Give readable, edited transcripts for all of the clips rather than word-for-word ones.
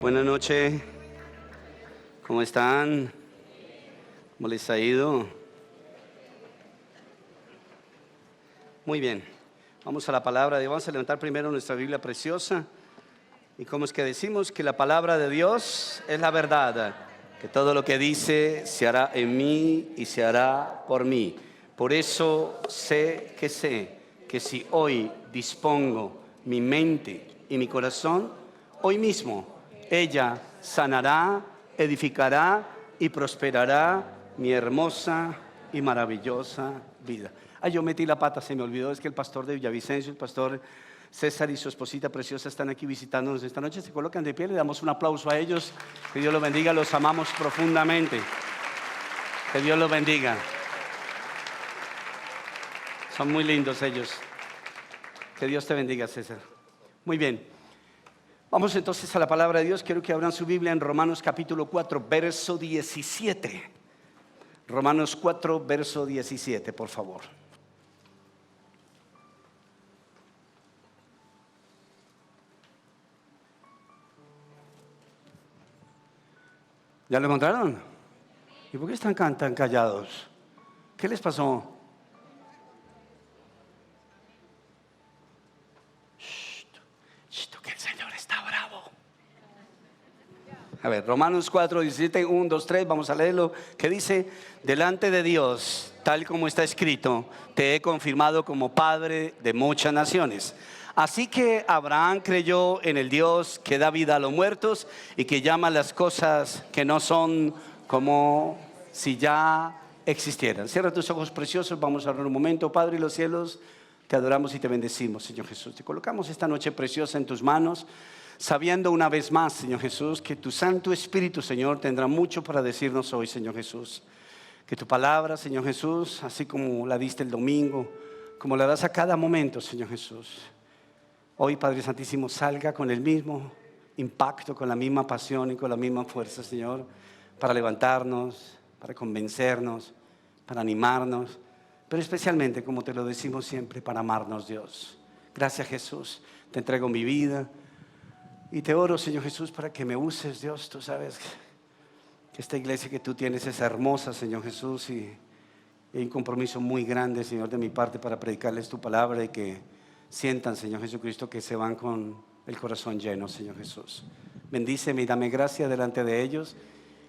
Buenas noches, ¿cómo están? ¿Cómo les ha ido? Muy bien, vamos a la palabra de Dios. Vamos a levantar primero nuestra Biblia preciosa. Y como es que decimos que la palabra de Dios es la verdad, que todo lo que dice se hará en mí y se hará por mí. Por eso sé que si hoy dispongo mi mente y mi corazón, hoy mismo ella sanará, edificará y prosperará mi hermosa y maravillosa vida. Yo metí la pata, se me olvidó, es que el pastor de Villavicencio, el pastor César y su esposita preciosa están aquí visitándonos esta noche. Se colocan de pie, le damos un aplauso a ellos. Que Dios los bendiga, los amamos profundamente. Que Dios los bendiga. Son muy lindos ellos. Que Dios te bendiga, César. Muy bien. Vamos entonces a la palabra de Dios. Quiero que abran su Biblia en Romanos capítulo 4, verso 17. Romanos 4, verso 17, por favor. ¿Ya lo encontraron? ¿Y por qué están tan callados? ¿Qué les pasó? Que el Señor está bravo. A ver, Romanos 4, 17, 1, 2, 3, vamos a leerlo. Que dice: delante de Dios, tal como está escrito, te he confirmado como padre de muchas naciones. Así que Abraham creyó en el Dios que da vida a los muertos y que llama las cosas que no son como si ya existieran. Cierra tus ojos preciosos, vamos a orar un momento. Padre de los cielos, te adoramos y te bendecimos, Señor Jesús. Te colocamos esta noche preciosa en tus manos, sabiendo una vez más, Señor Jesús, que tu Santo Espíritu, Señor, tendrá mucho para decirnos hoy, Señor Jesús. Que tu palabra, Señor Jesús, así como la diste el domingo, como la das a cada momento, Señor Jesús, hoy, Padre Santísimo, salga con el mismo impacto, con la misma pasión y con la misma fuerza, Señor, para levantarnos, para convencernos, para animarnos, pero especialmente, como te lo decimos siempre, para amarnos, Dios. Gracias, Jesús. Te entrego mi vida y te oro, Señor Jesús, para que me uses, Dios. Tú sabes que esta iglesia que tú tienes es hermosa, Señor Jesús, y hay un compromiso muy grande, Señor, de mi parte para predicarles tu palabra y que sientan, Señor Jesucristo, que se van con el corazón lleno, Señor Jesús. Bendíceme y dame gracia delante de ellos,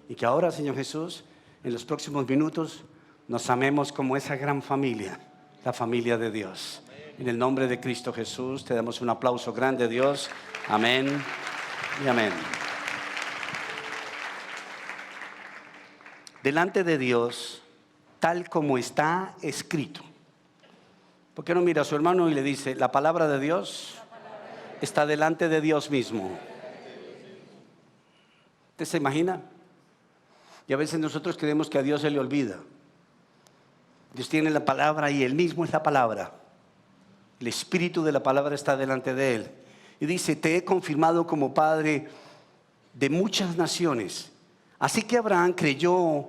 y que ahora, Señor Jesús, en los próximos minutos nos amemos como esa gran familia, la familia de Dios. En el nombre de Cristo Jesús te damos un aplauso grande, Dios. Amén y amén. Delante de Dios, tal como está escrito. ¿Por qué no mira a su hermano y le dice: la palabra de Dios está delante de Dios mismo? ¿Usted se imagina? Y a veces nosotros creemos que a Dios se le olvida. Dios tiene la palabra y Él mismo es la palabra. El espíritu de la palabra está delante de Él. Y dice: te he confirmado como padre de muchas naciones. Así que Abraham creyó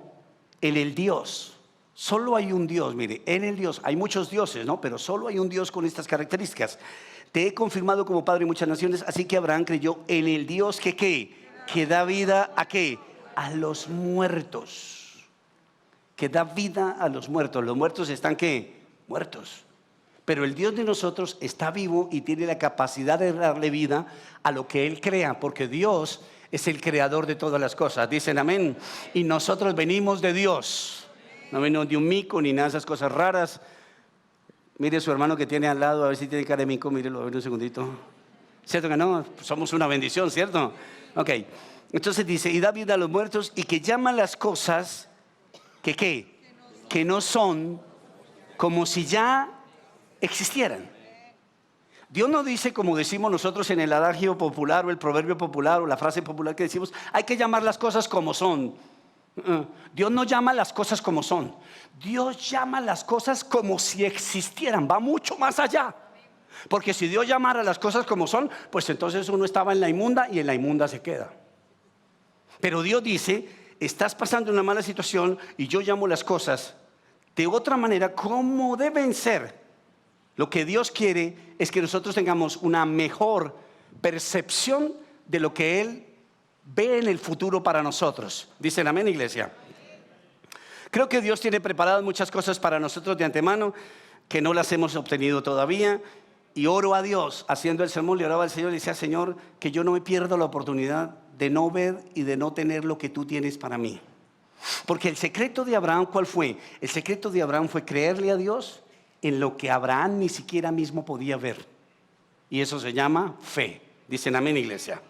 en el Dios. Solo hay un Dios, mire, en el Dios. Hay muchos dioses, ¿no? Pero solo hay un Dios con estas características. Te he confirmado como padre de muchas naciones. Así que Abraham creyó en el Dios que ¿qué? Que da vida ¿a qué? A los muertos. Que da vida a los muertos. Los muertos están ¿qué? Muertos. Pero el Dios de nosotros está vivo y tiene la capacidad de darle vida a lo que Él crea, porque Dios es el creador de todas las cosas. Dicen amén. Y nosotros venimos de Dios. No venimos de un mico ni nada de esas cosas raras. Mire a su hermano que tiene al lado, a ver si tiene cara de mico. Mírelo, a ver un segundito. ¿Cierto que no? Somos una bendición, ¿cierto? Ok. Entonces dice: y da vida a los muertos, y que llama las cosas que ¿qué? Que no son como si ya existieran. Dios no dice, como decimos nosotros en el adagio popular o el proverbio popular o la frase popular que decimos: hay que llamar las cosas como son. Dios no llama las cosas como son. Dios llama las cosas como si existieran. Va mucho más allá. Porque si Dios llamara las cosas como son, pues entonces uno estaba en la inmunda y en la inmunda se queda. Pero Dios dice: estás pasando una mala situación y yo llamo las cosas de otra manera como deben ser. Lo que Dios quiere es que nosotros tengamos una mejor percepción de lo que Él ve en el futuro para nosotros. ¿Dicen amén, iglesia? Creo que Dios tiene preparadas muchas cosas para nosotros de antemano que no las hemos obtenido todavía. Y oro a Dios, haciendo el sermón, le oraba al Señor y le decía: Señor, que yo no me pierda la oportunidad de no ver y de no tener lo que tú tienes para mí. Porque el secreto de Abraham, ¿cuál fue? El secreto de Abraham fue creerle a Dios en lo que Abraham ni siquiera mismo podía ver. Y eso se llama fe. Dicen amén, iglesia.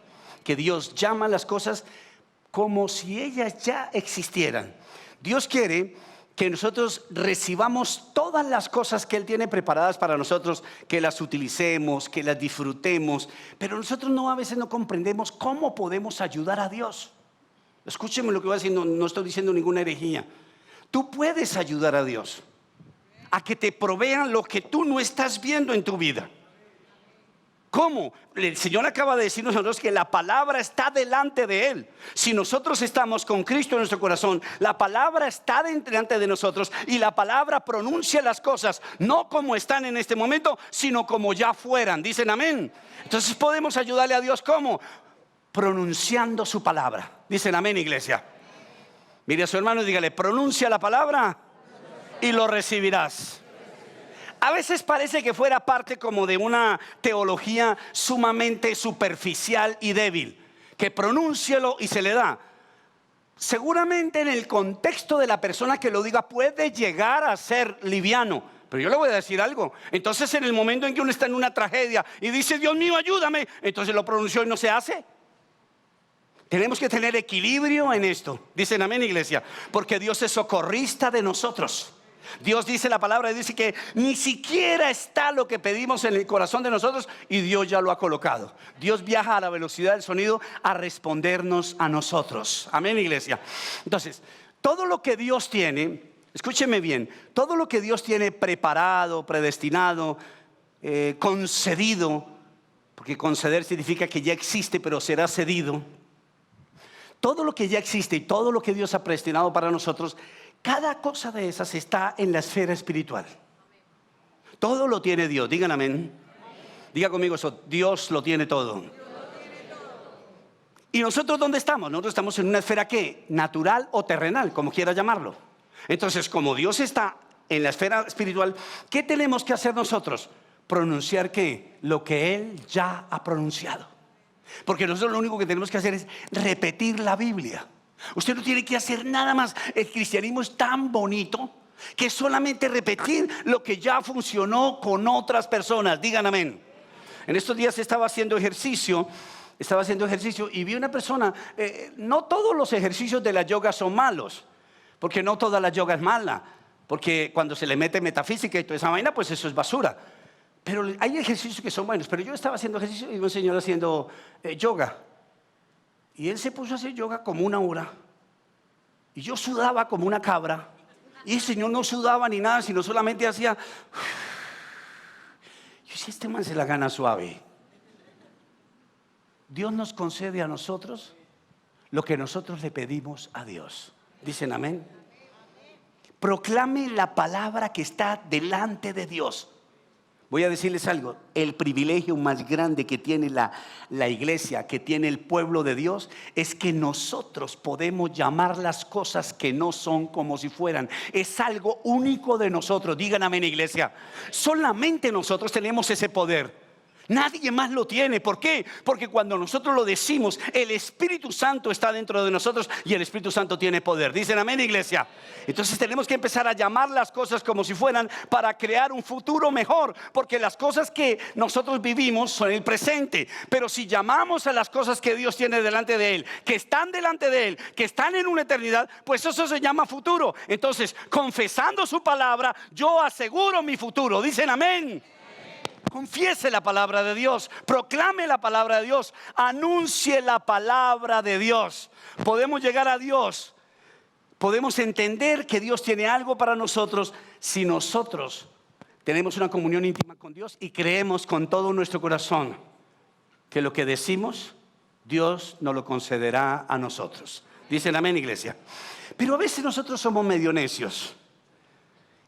Que Dios llama las cosas como si ellas ya existieran. Dios quiere que nosotros recibamos todas las cosas que Él tiene preparadas para nosotros, que las utilicemos, que las disfrutemos, pero nosotros a veces no comprendemos cómo podemos ayudar a Dios. Escúcheme lo que voy a decir, no estoy diciendo ninguna herejía. Tú puedes ayudar a Dios a que te provean lo que tú no estás viendo en tu vida. ¿Cómo? El Señor acaba de decirnos a nosotros que la palabra está delante de Él. Si nosotros estamos con Cristo en nuestro corazón, la palabra está delante de nosotros y la palabra pronuncia las cosas, no como están en este momento, sino como ya fueran. Dicen amén. Entonces podemos ayudarle a Dios, ¿cómo? Pronunciando su palabra. Dicen amén, iglesia. Mire a su hermano y dígale: pronuncia la palabra y lo recibirás. A veces parece que fuera parte como de una teología sumamente superficial y débil, que pronúncielo y se le da. Seguramente en el contexto de la persona que lo diga puede llegar a ser liviano, pero yo le voy a decir algo. Entonces en el momento en que uno está en una tragedia y dice: Dios mío, ayúdame, entonces lo pronunció y no se hace. Tenemos que tener equilibrio en esto. Dicen amén, iglesia, porque Dios es socorrista de nosotros. Dios dice, la palabra dice que ni siquiera está lo que pedimos en el corazón de nosotros y Dios ya lo ha colocado. Dios viaja a la velocidad del sonido a respondernos a nosotros. Amén, iglesia. Entonces, todo lo que Dios tiene, escúcheme bien, todo lo que Dios tiene preparado, predestinado, concedido, porque conceder significa que ya existe pero será cedido. Todo lo que ya existe y todo lo que Dios ha predestinado para nosotros, cada cosa de esas está en la esfera espiritual. Todo lo tiene Dios. Digan amén. Diga conmigo eso: Dios lo tiene todo. ¿Y nosotros dónde estamos? Nosotros estamos en una esfera ¿qué? Natural o terrenal, como quiera llamarlo. Entonces, como Dios está en la esfera espiritual, ¿qué tenemos que hacer nosotros? Pronunciar ¿qué? Lo que Él ya ha pronunciado. Porque nosotros lo único que tenemos que hacer es repetir la Biblia. Usted no tiene que hacer nada más. El cristianismo es tan bonito que solamente repetir lo que ya funcionó con otras personas. Digan amén. En estos días estaba haciendo ejercicio y vi una persona. No todos los ejercicios de la yoga son malos, porque no toda la yoga es mala, porque cuando se le mete metafísica y toda esa vaina, pues eso es basura. Pero hay ejercicios que son buenos. Pero yo estaba haciendo ejercicio y un señor haciendo yoga. Y él se puso a hacer yoga como 1 hora. Y yo sudaba como una cabra. Y el señor no sudaba ni nada, sino solamente hacía. Yo decía: este man se la gana suave. Dios nos concede a nosotros lo que nosotros le pedimos a Dios. Dicen amén. Proclame la palabra que está delante de Dios. Voy a decirles algo: el privilegio más grande que tiene la iglesia, que tiene el pueblo de Dios, es que nosotros podemos llamar las cosas que no son como si fueran. Es algo único de nosotros. Digan amén, iglesia. Solamente nosotros tenemos ese poder. Nadie más lo tiene. ¿Por qué? Porque cuando nosotros lo decimos, el Espíritu Santo está dentro de nosotros y el Espíritu Santo tiene poder. Dicen amén, iglesia. Entonces tenemos que empezar a llamar las cosas como si fueran, para crear un futuro mejor, porque las cosas que nosotros vivimos son el presente. Pero si llamamos a las cosas que Dios tiene delante de Él, que están delante de Él, que están en una eternidad, pues eso se llama futuro. Entonces, confesando su palabra, yo aseguro mi futuro. Dicen amén. Confiese la palabra de Dios, proclame la palabra de Dios, anuncie la palabra de Dios. Podemos llegar a Dios, podemos entender que Dios tiene algo para nosotros si nosotros tenemos una comunión íntima con Dios y creemos con todo nuestro corazón que lo que decimos, Dios nos lo concederá a nosotros. Dicen amén, iglesia. Pero a veces nosotros somos medio necios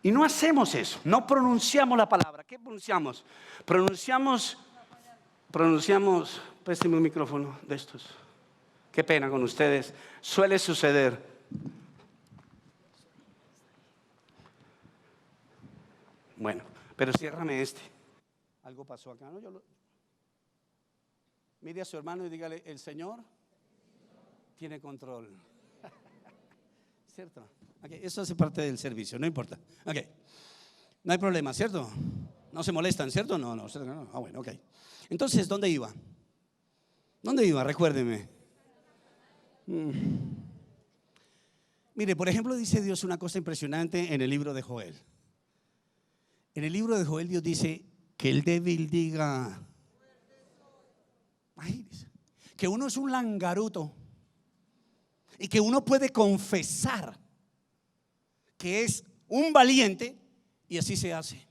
y no hacemos eso, no pronunciamos la palabra. ¿Qué pronunciamos? Pronunciamos, présteme un micrófono de estos. Qué pena con ustedes. Suele suceder. Bueno, pero ciérrame este. Algo pasó acá, ¿no? Mire a su hermano y dígale: el Señor tiene control. ¿Cierto? Okay, eso hace parte del servicio, no importa. Okay. No hay problema, ¿cierto? No se molestan, ¿cierto? No. Ah, bueno, ok. Entonces, ¿dónde iba? ¿Dónde iba? Recuérdeme. Mire, por ejemplo, dice Dios una cosa impresionante en el libro de Joel. En el libro de Joel Dios dice que el débil diga, que uno es un langaruto y que uno puede confesar que es un valiente y así se hace.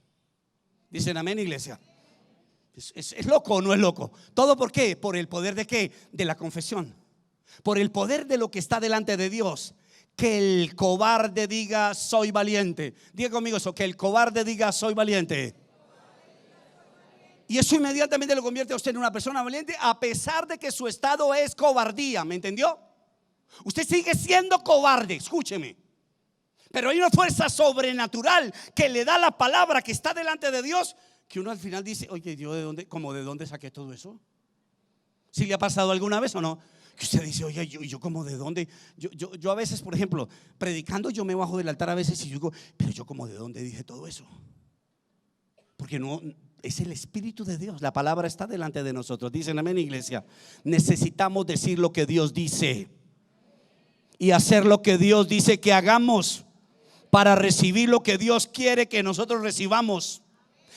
Dicen amén, iglesia. ¿Es loco o no es loco? ¿Todo por qué? Por el poder de qué? De la confesión. Por el poder de lo que está delante de Dios. Que el cobarde diga soy valiente. Diga conmigo eso, que el cobarde diga soy valiente. Y eso inmediatamente lo convierte a usted en una persona valiente, a pesar de que su estado es cobardía. ¿Me entendió? Usted sigue siendo cobarde, escúcheme. Pero hay una fuerza sobrenatural que le da la palabra que está delante de Dios, que uno al final dice, oye, ¿yo de dónde saqué todo eso? ¿Sí le ha pasado alguna vez o no? Que usted dice, oye, yo como de dónde. Yo a veces, por ejemplo, predicando, yo me bajo del altar a veces y yo digo, pero yo como de dónde dije todo eso. Porque no, es el Espíritu de Dios. La palabra está delante de nosotros. Dicen amén, iglesia. Necesitamos decir lo que Dios dice y hacer lo que Dios dice que hagamos para recibir lo que Dios quiere que nosotros recibamos.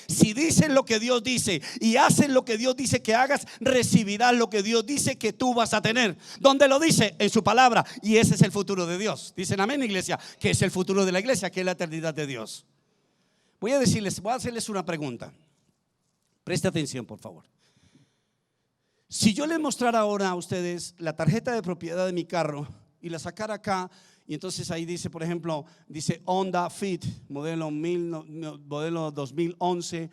Si dicen lo que Dios dice y hacen lo que Dios dice que hagas, recibirás lo que Dios dice que tú vas a tener. ¿Dónde lo dice? En su palabra. Y ese es el futuro de Dios. Dicen amén, iglesia, que es el futuro de la iglesia, que es la eternidad de Dios. Voy a hacerles una pregunta. Preste atención, por favor. Si yo les mostrara ahora a ustedes la tarjeta de propiedad de mi carro y la sacara acá, y entonces ahí dice, por ejemplo, dice Honda Fit, modelo 2011,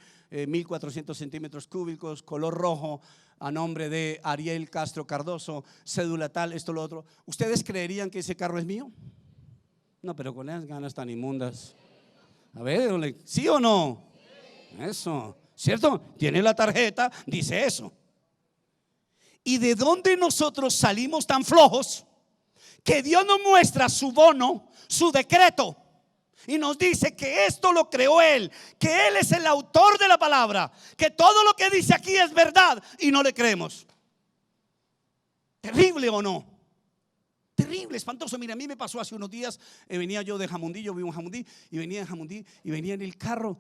1400 centímetros cúbicos, color rojo, a nombre de Ariel Castro Cardoso, cédula tal, esto, lo otro. ¿Ustedes creerían que ese carro es mío? No, pero con esas ganas tan inmundas. A ver, ¿sí o no? Eso, ¿cierto? Tiene la tarjeta, dice eso. ¿Y de dónde nosotros salimos tan flojos que Dios nos muestra su bono, su decreto, y nos dice que esto lo creó Él, que Él es el autor de la palabra, que todo lo que dice aquí es verdad y no le creemos? ¿Terrible o no? Terrible, espantoso. Mira, a mí me pasó hace unos días, venía yo de Jamundí, yo vivo en Jamundí, y venía en el carro.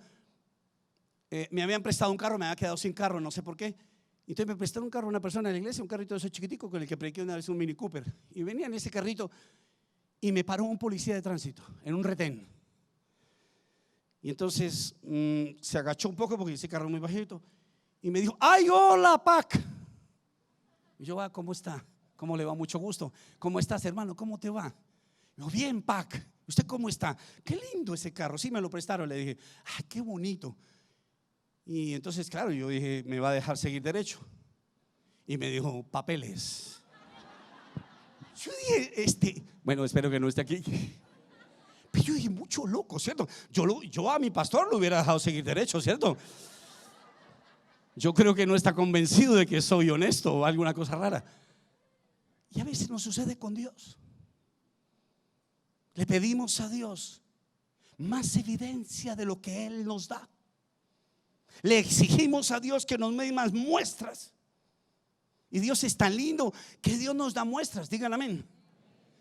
Me habían prestado un carro, me había quedado sin carro, no sé por qué. Entonces me prestaron un carro a una persona en la iglesia, un carrito de ese chiquitico con el que prediqué una vez, un Mini Cooper. Y venía en ese carrito y me paró un policía de tránsito en un retén. Y entonces se agachó un poco porque ese carro es muy bajito y me dijo, ¡ay, hola, Pac! Y yo, ¿cómo está? ¿Cómo le va? Mucho gusto. ¿Cómo estás, hermano? ¿Cómo te va? Yo, bien, Pac. ¿Usted cómo está? Qué lindo ese carro. Sí, me lo prestaron. Le dije, ¡ay, qué bonito! Y entonces, claro, yo dije, me va a dejar seguir derecho. Y me dijo, papeles. Yo dije, bueno, espero que no esté aquí. Pero yo dije, mucho loco, ¿cierto? Yo a mi pastor lo hubiera dejado seguir derecho, ¿cierto? Yo creo que no está convencido de que soy honesto o alguna cosa rara. Y a veces nos sucede con Dios. Le pedimos a Dios más evidencia de lo que Él nos da. Le exigimos a Dios que nos dé más muestras. Y Dios es tan lindo que Dios nos da muestras. Digan amén.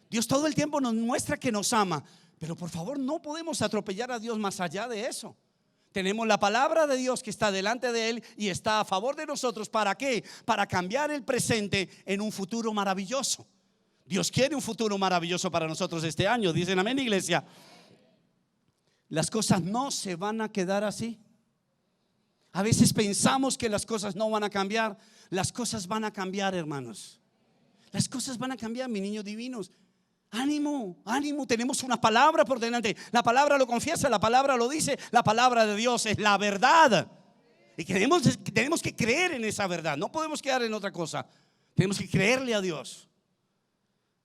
Dios todo el tiempo nos muestra que nos ama. Pero por favor, no podemos atropellar a Dios más allá de eso. Tenemos la palabra de Dios que está delante de Él y está a favor de nosotros. ¿Para qué? Para cambiar el presente en un futuro maravilloso. Dios quiere un futuro maravilloso para nosotros este año. Dicen amén, iglesia. Las cosas no se van a quedar así. A veces pensamos que las cosas no van a cambiar. Las cosas van a cambiar, hermanos. Las cosas van a cambiar, mis niños divinos. Ánimo, ánimo, tenemos una palabra por delante. La palabra lo confiesa, la palabra lo dice. La palabra de Dios es la verdad. Y tenemos que creer en esa verdad. No podemos quedar en otra cosa. Tenemos que creerle a Dios.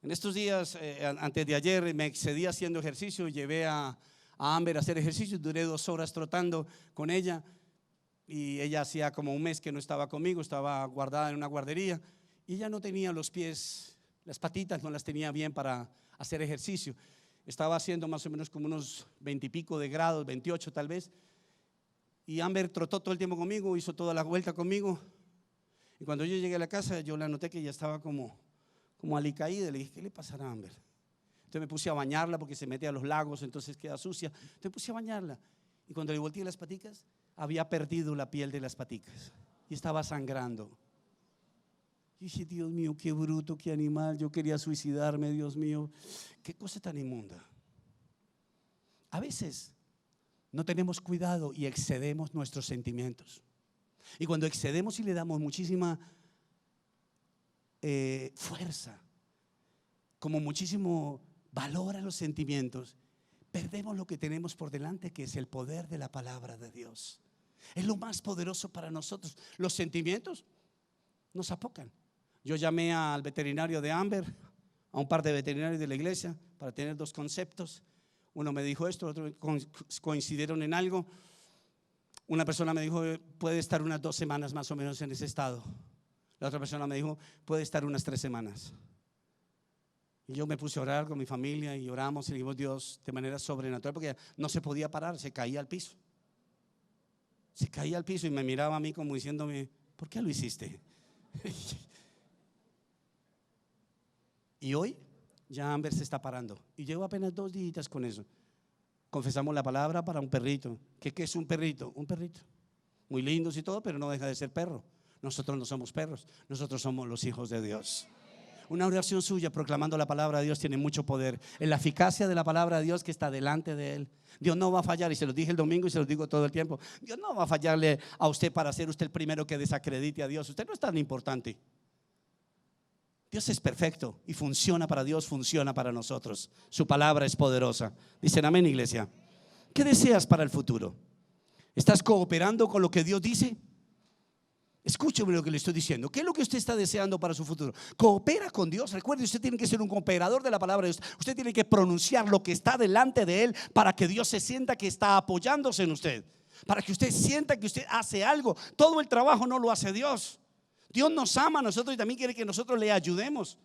En estos días, antes de ayer, me excedí haciendo ejercicio. Llevé a Amber a hacer ejercicio. Duré 2 horas trotando con ella. Y ella hacía como un mes que no estaba conmigo, estaba guardada en una guardería. Y ella no tenía los pies, las patitas no las tenía bien para hacer ejercicio. Estaba haciendo más o menos como unos 20 y pico de grados, 28 tal vez. Y Amber trotó todo el tiempo conmigo, hizo toda la vuelta conmigo. Y cuando yo llegué a la casa, yo la noté que ella estaba como alicaída. Le dije, ¿qué le pasará a Amber? Entonces me puse a bañarla porque se mete a los lagos, entonces queda sucia. Entonces me puse a bañarla. Y cuando le volteé las paticas, había perdido la piel de las paticas y estaba sangrando. Y dije, Dios mío, qué bruto, qué animal. Yo quería suicidarme, Dios mío. Qué cosa tan inmunda. A veces no tenemos cuidado y excedemos nuestros sentimientos. Y cuando excedemos y le damos muchísima fuerza, como muchísimo valor a los sentimientos, perdemos lo que tenemos por delante, que es el poder de la palabra de Dios. Es lo más poderoso para nosotros. Los sentimientos nos apocan. Yo llamé al veterinario de Amber, a un par de veterinarios de la iglesia, para tener 2 conceptos. Uno me dijo esto, otro coincidieron en algo. Una persona me dijo, puede estar unas 2 semanas más o menos en ese estado. La otra persona me dijo, puede estar unas 3 semanas. Y yo me puse a orar con mi familia y oramos y le dijimos, Dios, de manera sobrenatural, porque no se podía parar, se caía al piso. Se caía al piso y me miraba a mí como diciéndome, ¿por qué lo hiciste? Y hoy ya Amber se está parando. Y llevo apenas 2 días con eso. Confesamos la palabra para un perrito. ¿Qué es un perrito? Un perrito. Muy lindos y todo, pero no deja de ser perro. Nosotros no somos perros, nosotros somos los hijos de Dios. Una oración suya proclamando la palabra de Dios tiene mucho poder. En la eficacia de la palabra de Dios que está delante de él. Dios no va a fallar, y se lo dije el domingo y se lo digo todo el tiempo. Dios no va a fallarle a usted para ser usted el primero que desacredite a Dios. Usted no es tan importante. Dios es perfecto y funciona para Dios, funciona para nosotros. Su palabra es poderosa. Dicen amén, iglesia. ¿Qué deseas para el futuro? ¿Estás cooperando con lo que Dios dice? Escúcheme lo que le estoy diciendo. ¿Qué es lo que usted está deseando para su futuro? Coopera con Dios. Recuerde, usted tiene que ser un cooperador de la palabra de Dios. Usted tiene que pronunciar lo que está delante de él para que Dios se sienta que está apoyándose en usted, para que usted sienta que usted hace algo. Todo el trabajo no lo hace Dios. Dios nos ama a nosotros y también quiere que nosotros le ayudemos.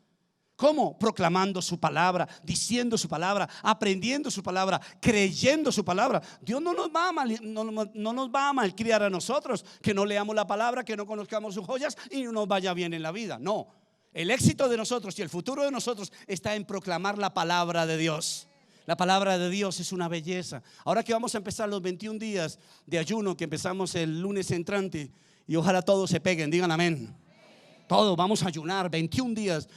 ¿Cómo? Proclamando su palabra, diciendo su palabra, aprendiendo su palabra, creyendo su palabra. Dios no nos va a malcriar a nosotros, que no leamos la palabra, que no conozcamos sus joyas y no nos vaya bien en la vida. No, el éxito de nosotros y el futuro de nosotros está en proclamar la palabra de Dios. La palabra de Dios es una belleza. Ahora que vamos a empezar los 21 días de ayuno, que empezamos el lunes entrante, y ojalá todos se peguen, digan amén. Todos vamos a ayunar 21 días,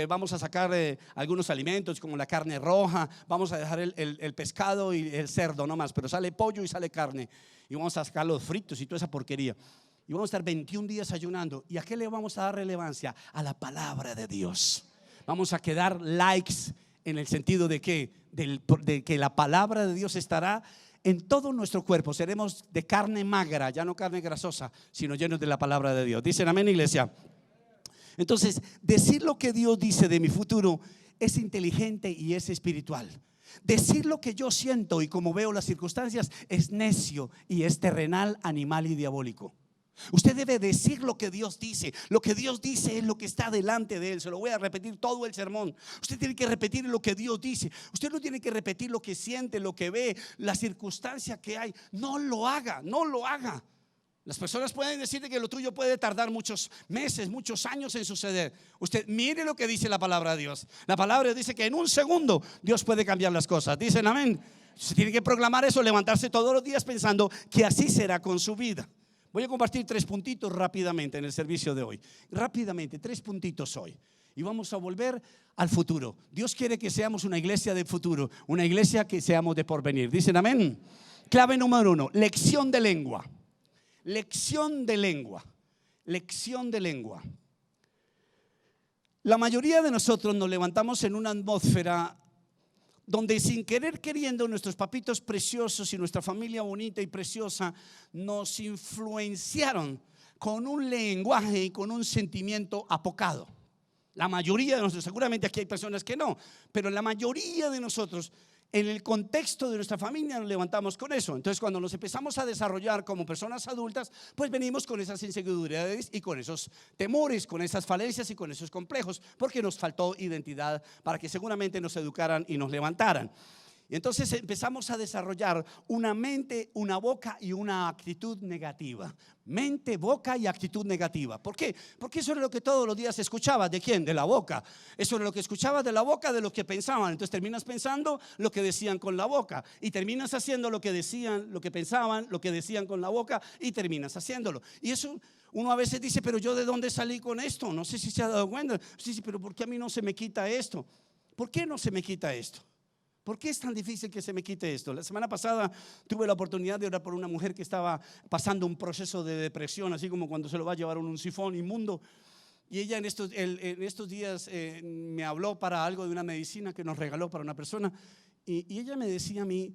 vamos a sacar algunos alimentos como la carne roja, vamos a dejar el pescado y el cerdo nomás, pero sale pollo y sale carne, y vamos a sacar los fritos y toda esa porquería. Y vamos a estar 21 días ayunando. ¿Y a qué le vamos a dar relevancia? A la palabra de Dios. Vamos a quedar likes en el sentido de que la palabra de Dios estará en todo nuestro cuerpo. Seremos de carne magra, ya no carne grasosa, sino llenos de la palabra de Dios. Dicen amén, iglesia. Entonces, decir lo que Dios dice de mi futuro es inteligente y es espiritual. Decir lo que yo siento y como veo las circunstancias es necio y es terrenal, animal y diabólico. Usted debe decir lo que Dios dice. Lo que Dios dice es lo que está delante de él. Se lo voy a repetir todo el sermón. Usted tiene que repetir lo que Dios dice. Usted no tiene que repetir lo que siente, lo que ve, la circunstancia que hay. No lo haga, no lo haga. Las personas pueden decirte que lo tuyo puede tardar muchos meses, muchos años en suceder. Usted mire lo que dice la palabra de Dios. La palabra dice que en un segundo Dios puede cambiar las cosas. Dicen amén. Se tiene que proclamar eso, levantarse todos los días pensando que así será con su vida. Voy a compartir 3 puntitos rápidamente en el servicio de hoy. Rápidamente, 3 puntitos hoy. Y vamos a volver al futuro. Dios quiere que seamos una iglesia de futuro, una iglesia que seamos de porvenir. Dicen amén. Clave número 1, lección de lengua. Lección de lengua. Lección de lengua. La mayoría de nosotros nos levantamos en una atmósfera donde sin querer queriendo nuestros papitos preciosos y nuestra familia bonita y preciosa nos influenciaron con un lenguaje y con un sentimiento apocado. La mayoría de nosotros, seguramente aquí hay personas que no, pero la mayoría de nosotros, en el contexto de nuestra familia, nos levantamos con eso. Entonces, cuando nos empezamos a desarrollar como personas adultas, pues venimos con esas inseguridades y con esos temores, con esas falencias y con esos complejos, porque nos faltó identidad para que seguramente nos educaran y nos levantaran. Y entonces empezamos a desarrollar una mente, una boca y una actitud negativa. Mente, boca y actitud negativa. ¿Por qué? Porque eso era lo que todos los días escuchabas. ¿De quién? De la boca. Eso era lo que escuchabas de la boca, de lo que pensaban. Entonces terminas pensando lo que decían con la boca y terminas haciendo lo que decían, lo que pensaban, lo que decían con la boca y terminas haciéndolo. Y eso uno a veces dice, pero yo ¿de dónde salí con esto? No sé si se ha dado cuenta. Sí, pero ¿por qué a mí no se me quita esto? ¿Por qué no se me quita esto? ¿Por qué es tan difícil que se me quite esto? La semana pasada tuve la oportunidad de orar por una mujer que estaba pasando un proceso de depresión, así como cuando se lo va a llevar un sifón inmundo. Y ella en estos días me habló para algo de una medicina que nos regaló para una persona. Y ella me decía a mí,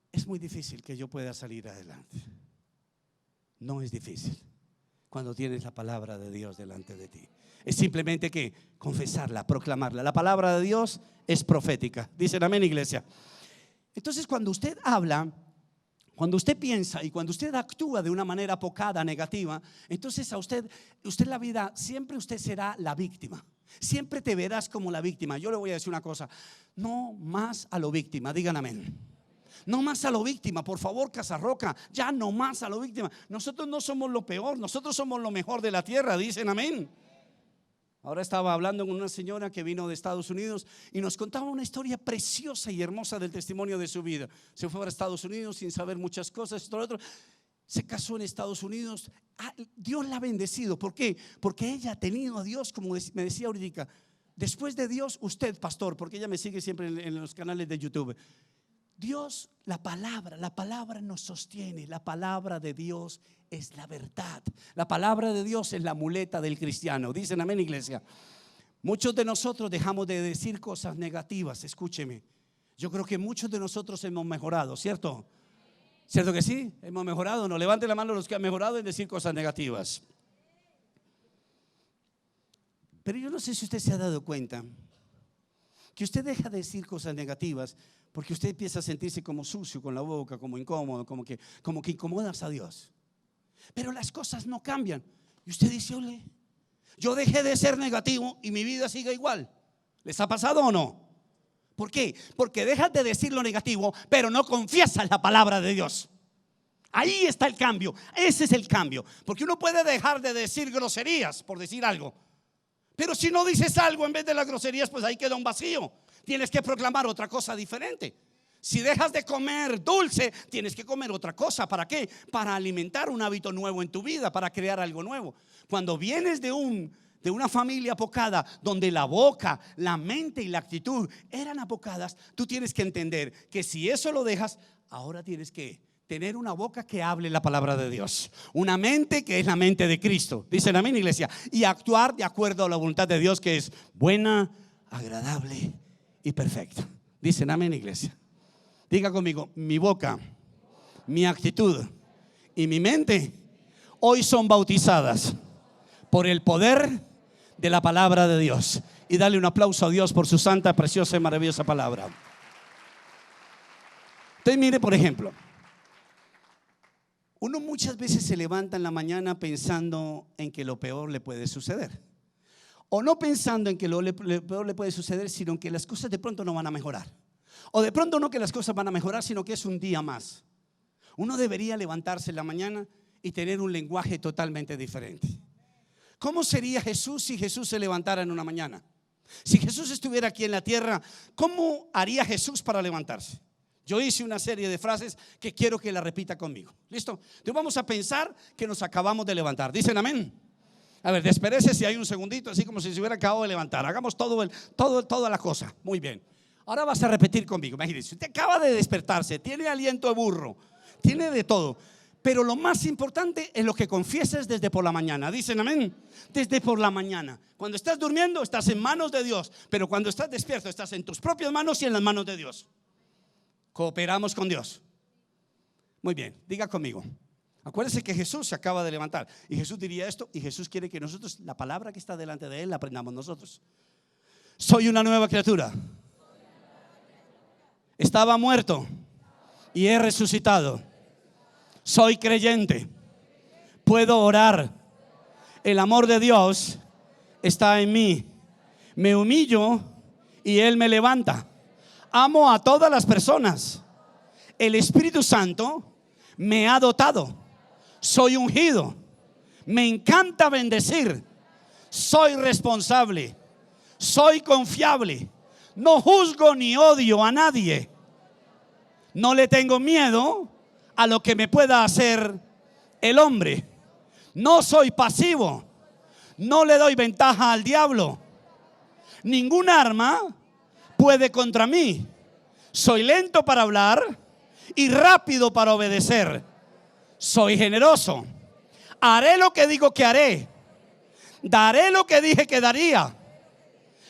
es muy difícil que yo pueda salir adelante. No es difícil cuando tienes la palabra de Dios delante de ti. Es simplemente que confesarla, proclamarla. La palabra de Dios es profética. Dicen amén, iglesia. Entonces, cuando usted habla, cuando usted piensa y cuando usted actúa de una manera apocada, negativa, entonces a usted la vida, siempre usted será la víctima. Siempre te verás como la víctima. Yo le voy a decir una cosa, no más a lo víctima, digan amén. No más a lo víctima, por favor, Casarroca, ya no más a lo víctima. Nosotros no somos lo peor, nosotros somos lo mejor de la tierra, dicen amén. Ahora estaba hablando con una señora que vino de Estados Unidos y nos contaba una historia preciosa y hermosa del testimonio de su vida. Se fue a Estados Unidos sin saber muchas cosas, todo lo otro. Se casó en Estados Unidos. Dios la ha bendecido. ¿Por qué? Porque ella ha tenido a Dios, como me decía ahorita. Después de Dios, usted, pastor, porque ella me sigue siempre en los canales de YouTube. Dios, la palabra nos sostiene. La palabra de Dios es la verdad. La palabra de Dios es la muleta del cristiano. Dicen amén, iglesia. Muchos de nosotros dejamos de decir cosas negativas. Escúcheme, yo creo que muchos de nosotros hemos mejorado, ¿cierto? ¿Cierto que sí? Hemos mejorado. No levanten la mano los que han mejorado en decir cosas negativas. Pero yo no sé si usted se ha dado cuenta que usted deja de decir cosas negativas porque usted empieza a sentirse como sucio con la boca, como incómodo, como que incomodas a Dios. Pero las cosas no cambian. Y usted dice, ole, yo dejé de ser negativo y mi vida sigue igual. ¿Les ha pasado o no? ¿Por qué? Porque dejas de decir lo negativo, pero no confiesas la palabra de Dios. Ahí está el cambio. Ese es el cambio. Porque uno puede dejar de decir groserías por decir algo, pero si no dices algo en vez de las groserías, pues ahí queda un vacío. Tienes que proclamar otra cosa diferente. Si dejas de comer dulce, tienes que comer otra cosa. ¿Para qué? Para alimentar un hábito nuevo en tu vida, para crear algo nuevo. Cuando vienes de una familia apocada, donde la boca, la mente y la actitud eran apocadas, tú tienes que entender que si eso lo dejas, ahora tienes que tener una boca que hable la palabra de Dios, una mente que es la mente de Cristo. Dicen amén, iglesia. Y actuar de acuerdo a la voluntad de Dios, que es buena, agradable y perfecta. Dicen amén, iglesia. Diga conmigo, mi boca, mi actitud y mi mente hoy son bautizadas por el poder de la palabra de Dios. Y dale un aplauso a Dios por su santa, preciosa y maravillosa palabra. Entonces mire, por ejemplo, uno muchas veces se levanta en la mañana pensando en que lo peor le puede suceder. O no pensando en que lo peor le puede suceder, sino en que las cosas de pronto no van a mejorar. O de pronto no que las cosas van a mejorar, sino que es un día más. Uno debería levantarse en la mañana y tener un lenguaje totalmente diferente. ¿Cómo sería Jesús si Jesús se levantara en una mañana? Si Jesús estuviera aquí en la tierra, ¿cómo haría Jesús para levantarse? Yo hice una serie de frases que quiero que la repita conmigo. ¿Listo? Entonces vamos a pensar que nos acabamos de levantar. ¿Dicen amén? A ver, despérese si hay un segundito, así como si se hubiera acabado de levantar. Hagamos toda la cosa. Muy bien. Ahora vas a repetir conmigo. Imagínense, usted acaba de despertarse, tiene aliento de burro, tiene de todo. Pero lo más importante es lo que confieses desde por la mañana. ¿Dicen amén? Desde por la mañana. Cuando estás durmiendo estás en manos de Dios, pero cuando estás despierto estás en tus propias manos y en las manos de Dios. Cooperamos con Dios. Muy bien, diga conmigo. Acuérdense que Jesús se acaba de levantar y Jesús diría esto, y Jesús quiere que nosotros, la palabra que está delante de Él, la aprendamos nosotros. Soy una nueva criatura. Estaba muerto y he resucitado. Soy creyente. Puedo orar. El amor de Dios está en mí. Me humillo y Él me levanta. Amo a todas las personas. El Espíritu Santo me ha dotado. Soy ungido. Me encanta bendecir. Soy responsable. Soy confiable. No juzgo ni odio a nadie. No le tengo miedo a lo que me pueda hacer el hombre. No soy pasivo. No le doy ventaja al diablo. Ningún arma puede contra mí. Soy lento para hablar y rápido para obedecer. Soy generoso. Haré lo que digo que haré. Daré lo que dije que daría.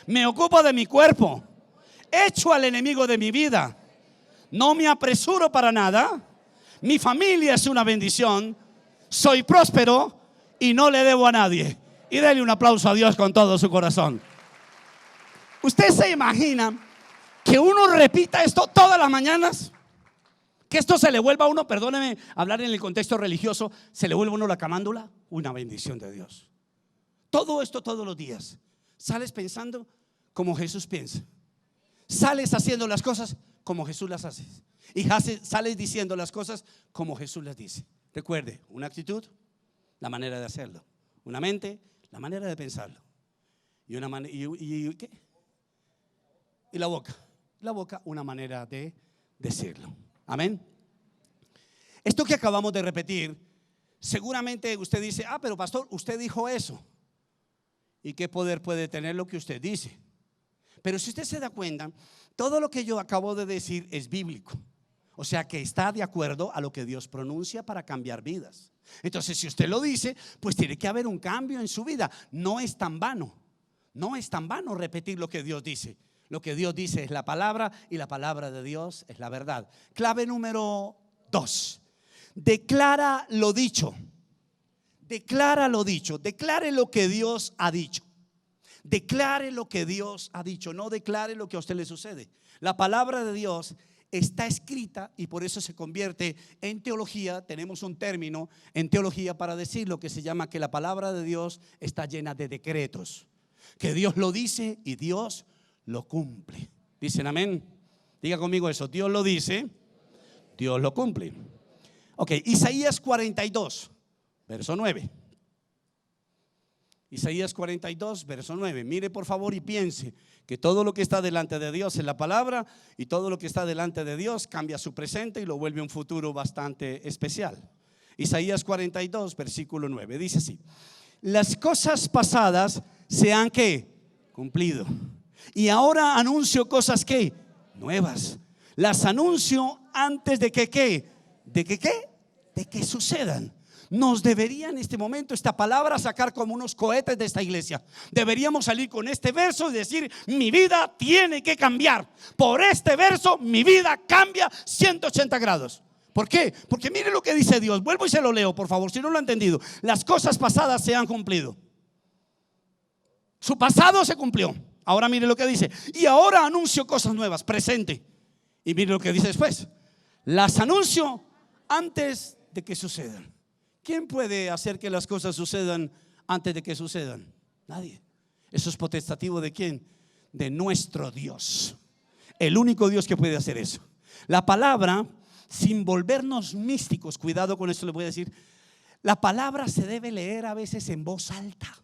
Me ocupo de mi cuerpo. Echo al enemigo de mi vida. No me apresuro para nada. Mi familia es una bendición. Soy próspero y no le debo a nadie. Y dele un aplauso a Dios con todo su corazón. ¿Usted se imagina que uno repita esto todas las mañanas? Que esto se le vuelva a uno, perdóneme hablar en el contexto religioso, se le vuelva a uno la camándula. Una bendición de Dios. Todo esto todos los días. Sales pensando como Jesús piensa. Sales haciendo las cosas como Jesús las hace. Y sales diciendo las cosas como Jesús las dice. Recuerde, una actitud, la manera de hacerlo. Una mente, la manera de pensarlo. Y ¿qué? Y la boca, una manera de decirlo. Amén. Esto que acabamos de repetir, seguramente usted dice: ah, pero pastor, usted dijo eso. ¿Y qué poder puede tener lo que usted dice? Pero si usted se da cuenta, todo lo que yo acabo de decir es bíblico. O sea que está de acuerdo a lo que Dios pronuncia para cambiar vidas. Entonces, si usted lo dice, pues tiene que haber un cambio en su vida. No es tan vano. No es tan vano repetir lo que Dios dice. Lo que Dios dice es la palabra y la palabra de Dios es la verdad. Clave número 2. Declara lo dicho. Declara lo dicho. Declare lo que Dios ha dicho. Declare lo que Dios ha dicho. No declare lo que a usted le sucede. La palabra de Dios está escrita y por eso se convierte en teología. Tenemos un término en teología para decir lo que se llama que la palabra de Dios está llena de decretos. Que Dios lo dice y Dios lo cumple. ¿Dicen amén? Diga conmigo eso. Dios lo dice, Dios lo cumple. Ok, Isaías 42, verso 9. Isaías 42, verso 9. Mire por favor y piense que todo lo que está delante de Dios es la palabra, y todo lo que está delante de Dios cambia su presente y lo vuelve un futuro bastante especial. Isaías 42, versículo 9. Dice así: las cosas pasadas se han ¿qué? Cumplido. Y ahora anuncio cosas ¿qué? Nuevas. Las anuncio antes de que ¿qué? ¿De que qué? De que sucedan. Nos debería en este momento esta palabra sacar como unos cohetes de esta iglesia. Deberíamos salir con este verso y decir: mi vida tiene que cambiar. Por este verso mi vida cambia 180 grados. ¿Por qué? Porque mire lo que dice Dios. Vuelvo y se lo leo, por favor, si no lo ha entendido. Las cosas pasadas se han cumplido. Su pasado se cumplió. Ahora mire lo que dice: y ahora anuncio cosas nuevas, presente. Y mire lo que dice después: las anuncio antes de que sucedan. ¿Quién puede hacer que las cosas sucedan antes de que sucedan? Nadie. Eso es potestativo ¿de quién? De nuestro Dios. El único Dios que puede hacer eso. La palabra, sin volvernos místicos, cuidado con esto le voy a decir, la palabra se debe leer a veces en voz alta.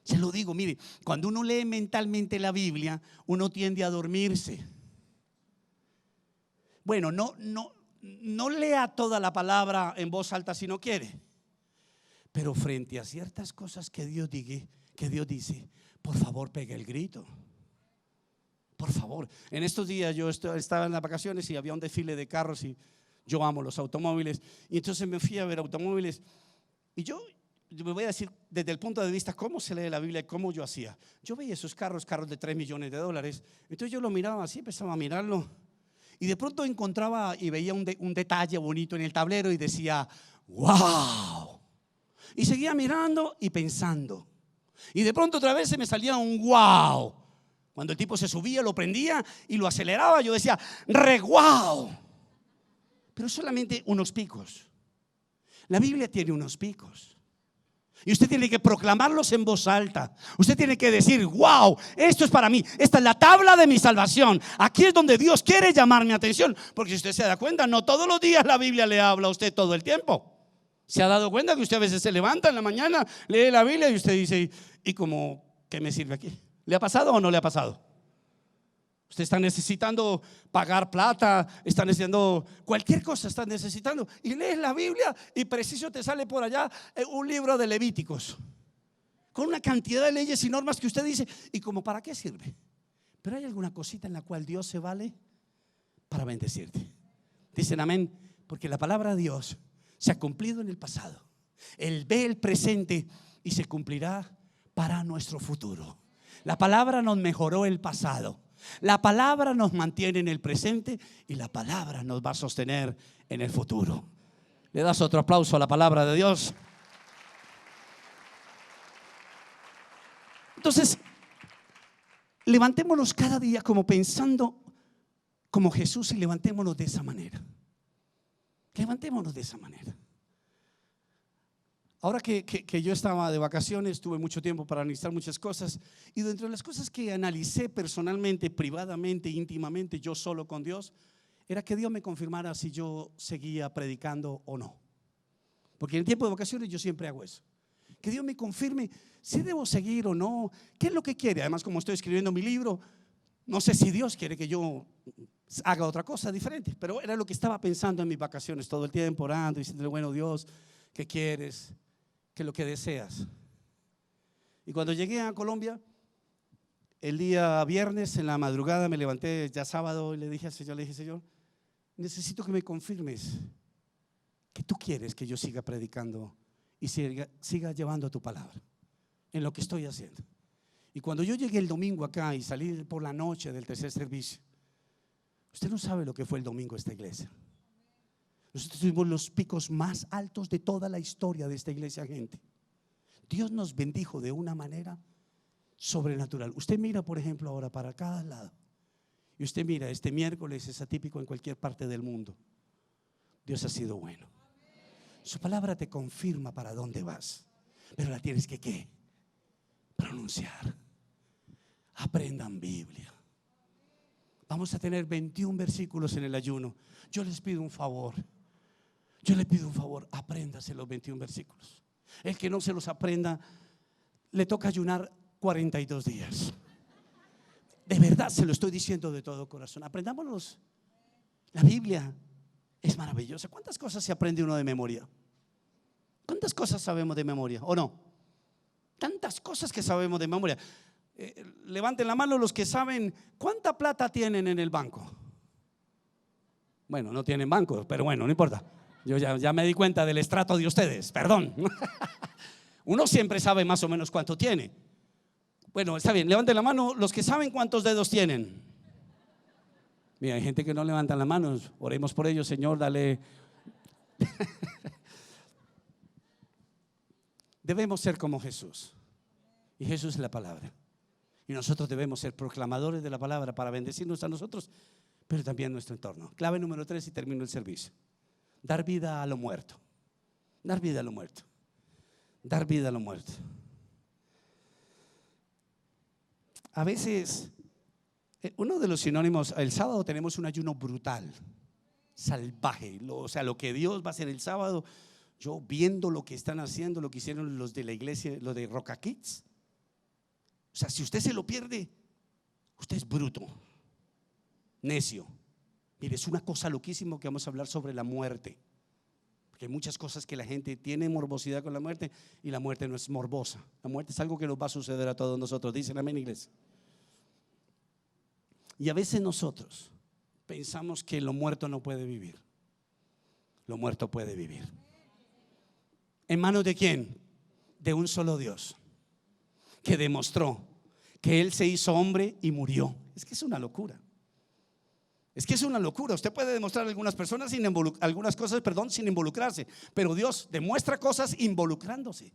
Se lo digo, mire, cuando uno lee mentalmente la Biblia, uno tiende a dormirse. Bueno, no lea toda la palabra en voz alta si no quiere, pero frente a ciertas cosas que Dios dice, por favor pegue el grito. Por favor. En estos días yo estaba en las vacaciones y había un desfile de carros y yo amo los automóviles, y entonces me fui a ver automóviles y yo me voy a decir desde el punto de vista cómo se lee la Biblia y cómo yo hacía. Yo veía esos carros de $3 millones. Entonces yo lo miraba así, empezaba a mirarlo. Y de pronto encontraba y veía un detalle bonito en el tablero y decía: wow. Y seguía mirando y pensando. Y de pronto otra vez se me salía un wow. Cuando el tipo se subía, lo prendía y lo aceleraba, yo decía, ¡reguau! Pero solamente unos picos. La Biblia tiene unos picos. Y usted tiene que proclamarlos en voz alta. Usted tiene que decir, wow, esto es para mí. Esta es la tabla de mi salvación. Aquí es donde Dios quiere llamar mi atención. Porque si usted se da cuenta, no todos los días la Biblia le habla a usted todo el tiempo. ¿Se ha dado cuenta que usted a veces se levanta en la mañana, lee la Biblia y usted dice, ¿y cómo qué me sirve aquí? ¿Le ha pasado o no le ha pasado? Usted está necesitando pagar plata, está necesitando cualquier cosa, está necesitando, y lees la Biblia y preciso te sale por allá un libro de Levíticos con una cantidad de leyes y normas que usted dice, ¿y como para qué sirve? Pero hay alguna cosita en la cual Dios se vale para bendecirte. Dicen amén, porque la palabra de Dios se ha cumplido en el pasado. Él ve el presente y se cumplirá para nuestro futuro. La palabra nos mejoró el pasado. La palabra nos mantiene en el presente y la palabra nos va a sostener en el futuro. ¿Le das otro aplauso a la palabra de Dios? Entonces, levantémonos cada día como pensando como Jesús y levantémonos de esa manera. Levantémonos de esa manera. Ahora que yo estaba de vacaciones, tuve mucho tiempo para analizar muchas cosas. Y dentro de las cosas que analicé personalmente, privadamente, íntimamente, yo solo con Dios, era que Dios me confirmara si yo seguía predicando o no. Porque en el tiempo de vacaciones yo siempre hago eso. Que Dios me confirme si debo seguir o no, qué es lo que quiere. Además, como estoy escribiendo mi libro, no sé si Dios quiere que yo haga otra cosa diferente. Pero era lo que estaba pensando en mis vacaciones todo el tiempo, orando, diciéndole, bueno, Dios, ¿qué quieres? ¿Qué es lo que deseas? Y cuando llegué a Colombia, el día viernes en la madrugada me levanté ya sábado y le dije al Señor, Señor, necesito que me confirmes que tú quieres que yo siga predicando y siga llevando tu palabra en lo que estoy haciendo. Y cuando yo llegué el domingo acá y salí por la noche del tercer servicio, usted no sabe lo que fue el domingo esta iglesia. Nosotros tuvimos los picos más altos de toda la historia de esta iglesia, gente. Dios nos bendijo de una manera sobrenatural. Usted mira, por ejemplo, ahora para cada lado. Y usted mira, este miércoles es atípico en cualquier parte del mundo. Dios ha sido bueno. Su palabra te confirma para dónde vas. Pero la tienes que ¿qué? Pronunciar. Aprendan Biblia. Vamos a tener 21 versículos en el ayuno. Yo les pido un favor. Apréndase los 21 versículos. El que no se los aprenda, le toca ayunar 42 días. De verdad se lo estoy diciendo de todo corazón. Aprendámonos. La Biblia es maravillosa. ¿Cuántas cosas se aprende uno de memoria? ¿Cuántas cosas sabemos de memoria o no? Tantas cosas que sabemos de memoria. Levanten la mano los que saben cuánta plata tienen en el banco. Bueno, no tienen banco, pero bueno, no importa. Yo ya me di cuenta del estrato de ustedes, perdón. Uno siempre sabe más o menos cuánto tiene. Bueno, está bien, levanten la mano los que saben cuántos dedos tienen. Mira, hay gente que no levanta las manos. Oremos por ellos, Señor, dale. Debemos ser como Jesús. Y Jesús es la palabra. Y nosotros debemos ser proclamadores de la palabra para bendecirnos a nosotros, pero también nuestro entorno. Clave número 3 y termino el servicio. Dar vida a lo muerto. Dar vida a lo muerto. Dar vida a lo muerto. A veces, uno de los sinónimos, el sábado tenemos un ayuno brutal, salvaje. O sea, lo que Dios va a hacer el sábado, yo viendo lo que están haciendo, lo que hicieron los de la iglesia, los de Roca Kids. O sea, si usted se lo pierde, usted es bruto, necio. Mire, es una cosa loquísima que vamos a hablar sobre la muerte. Porque hay muchas cosas que la gente tiene morbosidad con la muerte y la muerte no es morbosa. La muerte es algo que nos va a suceder a todos nosotros. Dicen amén, iglesia. Y a veces nosotros pensamos que lo muerto no puede vivir. Lo muerto puede vivir. ¿En manos de quién? De un solo Dios, que demostró que Él se hizo hombre y murió. Es que es una locura. Es que es una locura. Usted puede demostrar algunas cosas sin involucrarse, pero Dios demuestra cosas involucrándose.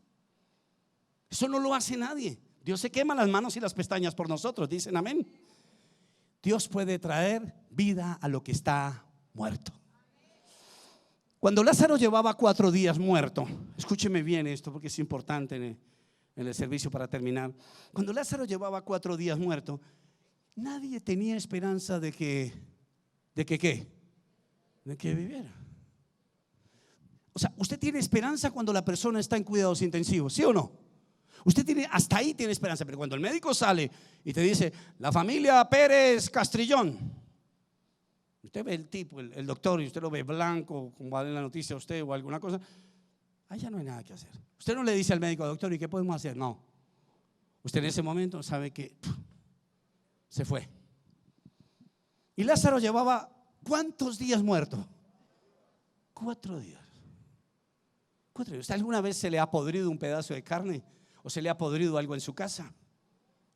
Eso no lo hace nadie. Dios se quema las manos y las pestañas por nosotros, dicen amén. Dios puede traer vida a lo que está muerto. Cuando Lázaro llevaba 4 días muerto, escúcheme bien esto porque es importante en el servicio para terminar. Cuando Lázaro llevaba 4 días muerto, nadie tenía esperanza de que viviera. O sea, usted tiene esperanza cuando la persona está en cuidados intensivos, ¿sí o no? Usted tiene, hasta ahí tiene esperanza, pero cuando el médico sale y te dice, la familia Pérez Castrillón, usted ve el tipo, el doctor, y usted lo ve blanco, como va en la noticia a usted o alguna cosa, allá no hay nada que hacer. Usted no le dice al médico, doctor, ¿y qué podemos hacer? No. Usted en ese momento sabe que se fue. Y Lázaro llevaba ¿cuántos días muerto? 4 días. 4 días. ¿Usted alguna vez se le ha podrido un pedazo de carne? ¿O se le ha podrido algo en su casa?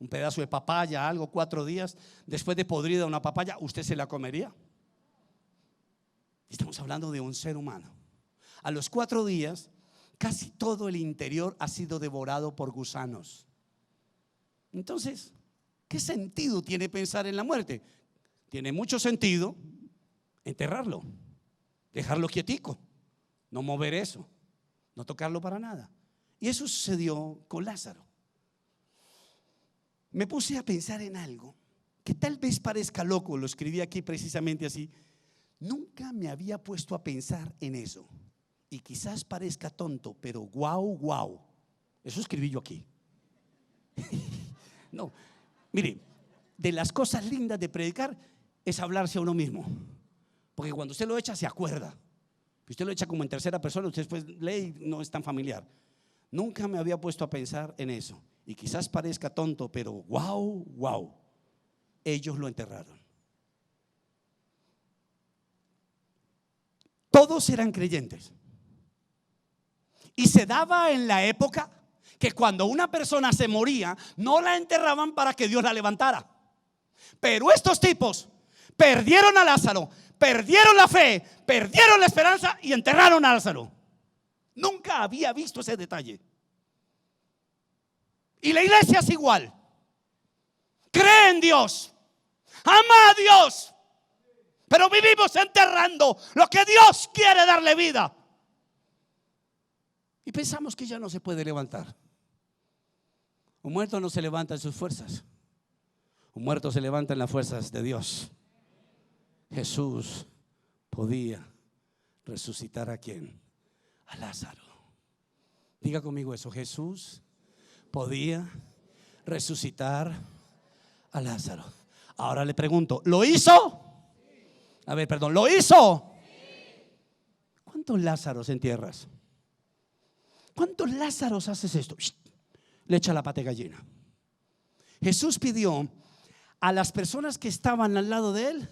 Un pedazo de papaya, algo, 4 días. Después de podrida una papaya, ¿usted se la comería? Estamos hablando de un ser humano. A los 4 días, casi todo el interior ha sido devorado por gusanos. Entonces, ¿qué sentido tiene pensar en la muerte? Tiene mucho sentido enterrarlo, dejarlo quietico, no mover eso, no tocarlo para nada. Y eso sucedió con Lázaro. Me puse a pensar en algo que tal vez parezca loco, lo escribí aquí precisamente así. Nunca me había puesto a pensar en eso. Y quizás parezca tonto, pero wow. Eso escribí yo aquí. No, mire, de las cosas lindas de predicar es hablarse a uno mismo. Porque cuando usted lo echa se acuerda. Usted lo echa como en tercera persona, usted después lee y no es tan familiar. Nunca me había puesto a pensar en eso. Y quizás parezca tonto, pero wow. Ellos lo enterraron. Todos eran creyentes. Y se daba en la época que cuando una persona se moría, no la enterraban para que Dios la levantara. Pero estos tipos perdieron a Lázaro, perdieron la fe, perdieron la esperanza y enterraron a Lázaro. Nunca había visto ese detalle. Y la iglesia es igual. Cree en Dios, ama a Dios, pero vivimos enterrando lo que Dios quiere darle vida. Y pensamos que ya no se puede levantar. Un muerto no se levanta en sus fuerzas. Un muerto se levanta en las fuerzas de Dios. Jesús podía resucitar ¿a quién? A Lázaro. Diga conmigo eso. Jesús podía resucitar a Lázaro. Ahora le pregunto, ¿lo hizo? A ver, perdón, ¿lo hizo? ¿Cuántos Lázaros entierras? ¿Cuántos Lázaros haces esto? Le echa la pata de gallina. Jesús pidió a las personas que estaban al lado de él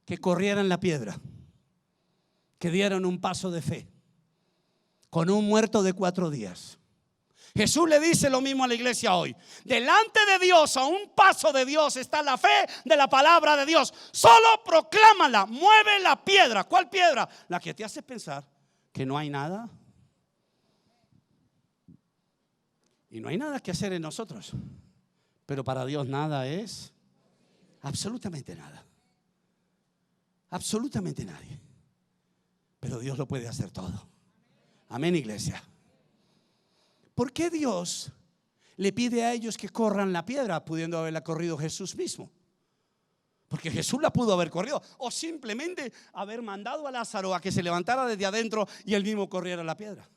que corrieran la piedra, que dieran un paso de fe con un muerto de 4 días. Jesús le dice lo mismo a la iglesia hoy. Delante de Dios, a un paso de Dios, está la fe de la palabra de Dios. Solo proclámala, mueve la piedra. ¿Cuál piedra? La que te hace pensar que no hay nada. Y no hay nada que hacer en nosotros. Pero para Dios nada es, absolutamente nada. Absolutamente nadie. Pero Dios lo puede hacer todo. Amén, iglesia. ¿Por qué Dios le pide a ellos que corran la piedra, pudiendo haberla corrido Jesús mismo? Porque Jesús la pudo haber corrido, o simplemente haber mandado a Lázaro a que se levantara desde adentro y él mismo corriera la piedra.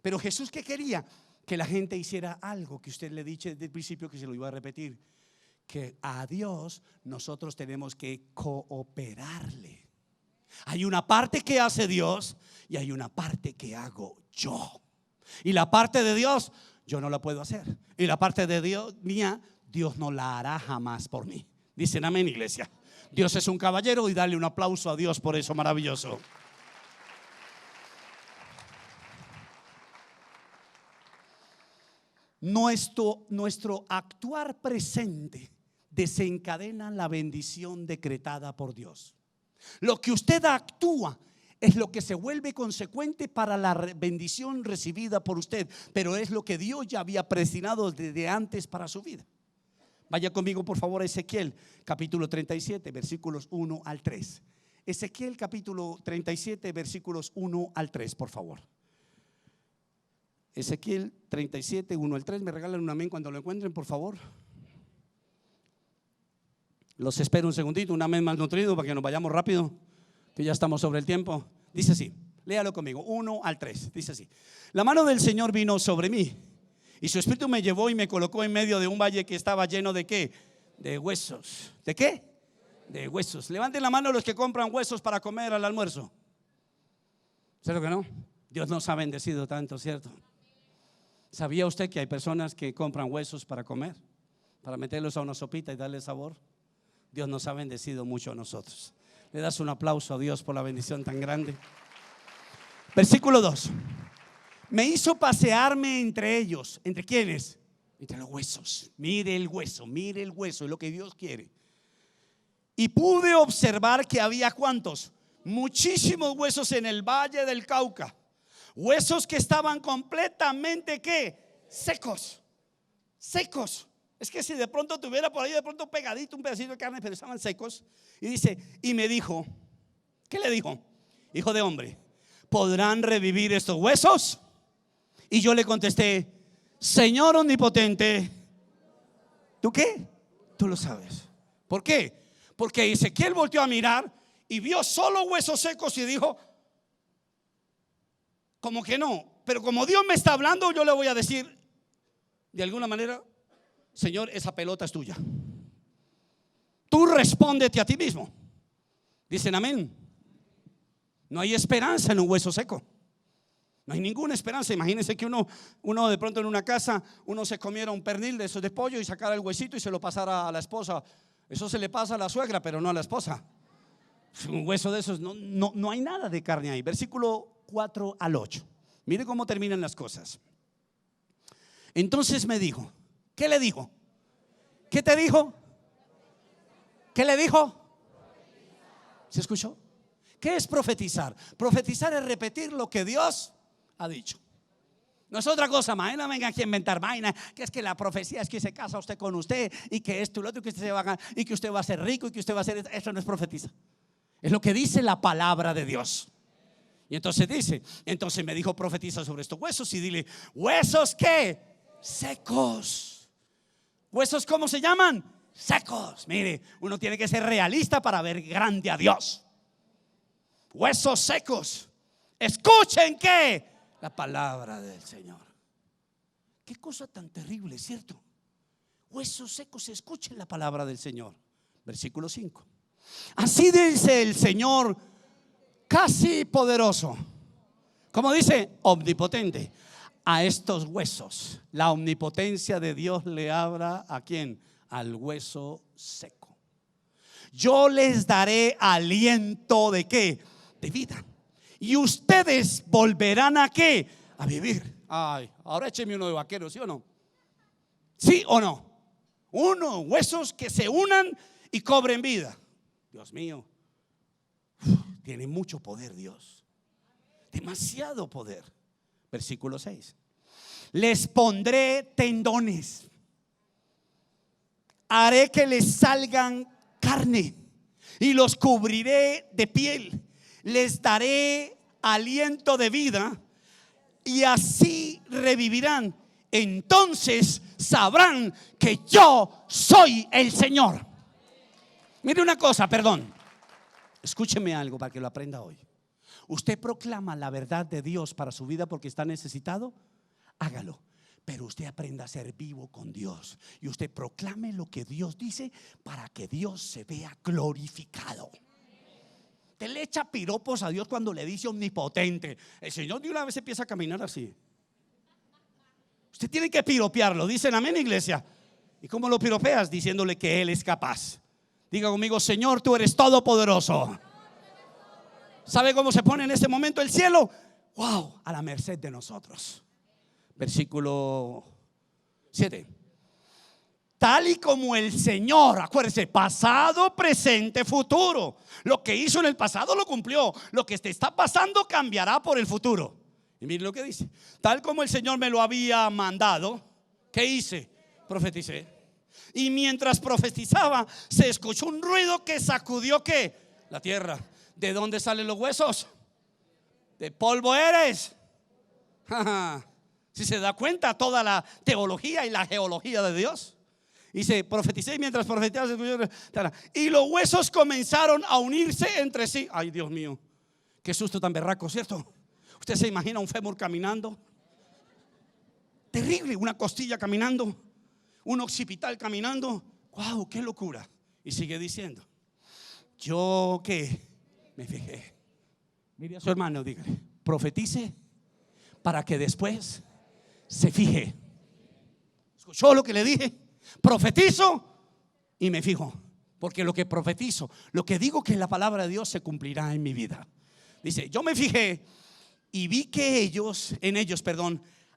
Pero Jesús, ¿qué quería? Que la gente hiciera algo que usted le dije desde el principio, que se lo iba a repetir, que a Dios nosotros tenemos que cooperarle. Hay una parte que hace Dios y hay una parte que hago yo. Y la parte de Dios yo no la puedo hacer. Y la parte de Dios mía, Dios no la hará jamás por mí. Dicen amén, iglesia. Dios es un caballero y darle un aplauso a Dios por eso maravilloso. Nuestro actuar presente desencadena la bendición decretada por Dios. Lo que usted actúa Es lo que se vuelve consecuente para la bendición recibida por usted, pero es lo que Dios ya había predestinado desde antes para su vida. Vaya conmigo por favor a Ezequiel capítulo 37 versículos 1 al 3. Ezequiel capítulo 37 versículos 1 al 3, por favor. Ezequiel 37, 1 al 3. Me regalan un amén cuando lo encuentren, por favor. Los espero un segundito, un amén más nutrido para que nos vayamos rápido, que ya estamos sobre el tiempo. Dice así, léalo conmigo, 1 al 3. Dice así: la mano del Señor vino sobre mí, y su espíritu me llevó y me colocó en medio de un valle que estaba lleno de ¿qué? De huesos. ¿De qué? De huesos. Levanten la mano los que compran huesos para comer al almuerzo. ¿Cierto que no? Dios nos ha bendecido tanto, ¿cierto? ¿Sabía usted que hay personas que compran huesos para comer? Para meterlos a una sopita y darle sabor. Dios nos ha bendecido mucho a nosotros. Le das un aplauso a Dios por la bendición tan grande. Versículo 2. Me hizo pasearme entre ellos. ¿Entre quiénes? Entre los huesos. Mire el hueso, es lo que Dios quiere. Y pude observar que había ¿cuántos? Muchísimos huesos en el valle del Cauca. Huesos que estaban completamente ¿qué? Secos. Secos. Es que si de pronto tuviera por ahí de pronto pegadito un pedacito de carne, pero estaban secos. Y dice, y me dijo, ¿qué le dijo? Hijo de hombre, ¿podrán revivir estos huesos? Y yo le contesté, Señor omnipotente, ¿tú qué? Tú lo sabes. ¿Por qué? Porque Ezequiel volteó a mirar y vio solo huesos secos y dijo, como que no, pero como Dios me está hablando, yo le voy a decir de alguna manera, Señor, esa pelota es tuya. Tú respóndete a ti mismo. Dicen amén. No hay esperanza en un hueso seco. No hay ninguna esperanza. Imagínense que uno de pronto en una casa, uno se comiera un pernil de esos de pollo y sacara el huesito y se lo pasara a la esposa. Eso se le pasa a la suegra, pero no a la esposa. Un hueso de esos, no hay nada de carne ahí. Versículo 4 al 8. Mire cómo terminan las cosas. Entonces me dijo, ¿qué le dijo? ¿Qué te dijo? ¿Qué le dijo? ¿Se escuchó? ¿Qué es profetizar? Profetizar es repetir lo que Dios ha dicho. No es otra cosa más. No venga aquí a inventar vaina. Que es que la profecía es que se casa usted con usted y que esto y lo otro, que usted se va a ganar, y que usted va a ser rico y que usted va a ser. Eso no es profetizar. Es lo que dice la palabra de Dios. Y entonces dice, entonces me dijo, profetiza sobre estos huesos y dile, ¿huesos qué? Secos. ¿Huesos cómo se llaman? Secos. Mire, uno tiene que ser realista para ver grande a Dios. Huesos secos. Escuchen ¿qué? La palabra del Señor. Qué cosa tan terrible, ¿cierto? Huesos secos, escuchen la palabra del Señor. Versículo 5. Así dice el Señor casi poderoso. Como dice, omnipotente. A estos huesos, la omnipotencia de Dios le habla ¿a quién? Al hueso seco. Yo les daré aliento de ¿qué? De vida. Y ustedes volverán ¿a qué? A vivir. Ay, ahora écheme uno de vaquero, ¿sí o no? ¿Sí o no? Huesos que se unan y cobren vida. Dios mío, tiene mucho poder Dios. Demasiado poder. Versículo 6. Les pondré tendones. Haré que les salgan carne y los cubriré de piel. Les daré aliento de vida y así revivirán. Entonces sabrán que yo soy el Señor. Mire una cosa, perdón. Escúcheme algo para que lo aprenda hoy. Usted proclama la verdad de Dios para su vida porque está necesitado, hágalo. Pero usted aprenda a ser vivo con Dios y usted proclame lo que Dios dice para que Dios se vea glorificado. Usted le echa piropos a Dios cuando le dice omnipotente. El Señor de una vez empieza a caminar así. Usted tiene que piropearlo. Dicen amén, iglesia. ¿Y cómo lo piropeas? Diciéndole que Él es capaz. Diga conmigo, Señor, tú eres todopoderoso. ¿Sabe cómo se pone en ese momento el cielo? Wow, a la merced de nosotros. Versículo 7. tal y como el Señor, acuérdese, pasado, presente, futuro. Lo que hizo en el pasado lo cumplió. Lo que te está pasando cambiará por el futuro. Y miren lo que dice: tal como el Señor me lo había mandado, ¿qué hice? Profeticé. Y mientras profetizaba, se escuchó un ruido que sacudió, ¿qué? La tierra. ¿De dónde salen los huesos? De polvo eres. Si se da cuenta toda la teología y la geología de Dios. Dice, profeticé y mientras profetizaba, y los huesos comenzaron a unirse entre sí. Ay, Dios mío, qué susto tan berraco, ¿cierto? Usted se imagina un fémur caminando. Terrible, una costilla caminando, un occipital caminando. Wow, qué locura. Y sigue diciendo, yo que me fijé. Mire a su hermano, dígale, profetice para que después se fije. ¿Escuchó lo que le dije? Profetizo y me fijo, porque lo que profetizo, lo que digo que es la palabra de Dios, se cumplirá en mi vida. Dice, yo me fijé y vi que en ellos,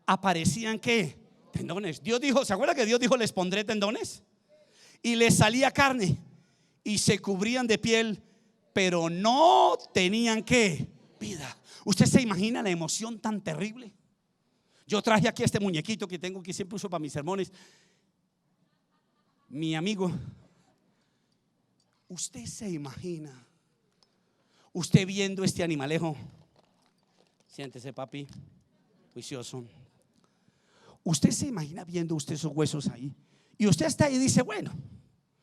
aparecían ¿qué? Tendones. Dios dijo, ¿se acuerda que Dios dijo, les pondré tendones? Y les salía carne y se cubrían de piel, pero no tenían ¿qué? Vida. ¿Usted se imagina la emoción tan terrible? Yo traje aquí este muñequito que tengo, que siempre uso para mis sermones. Mi amigo, ¿usted se imagina usted viendo este animalejo? Siéntese, papi, juicioso. ¿Usted se imagina viendo usted esos huesos ahí? Y usted está ahí y dice, bueno,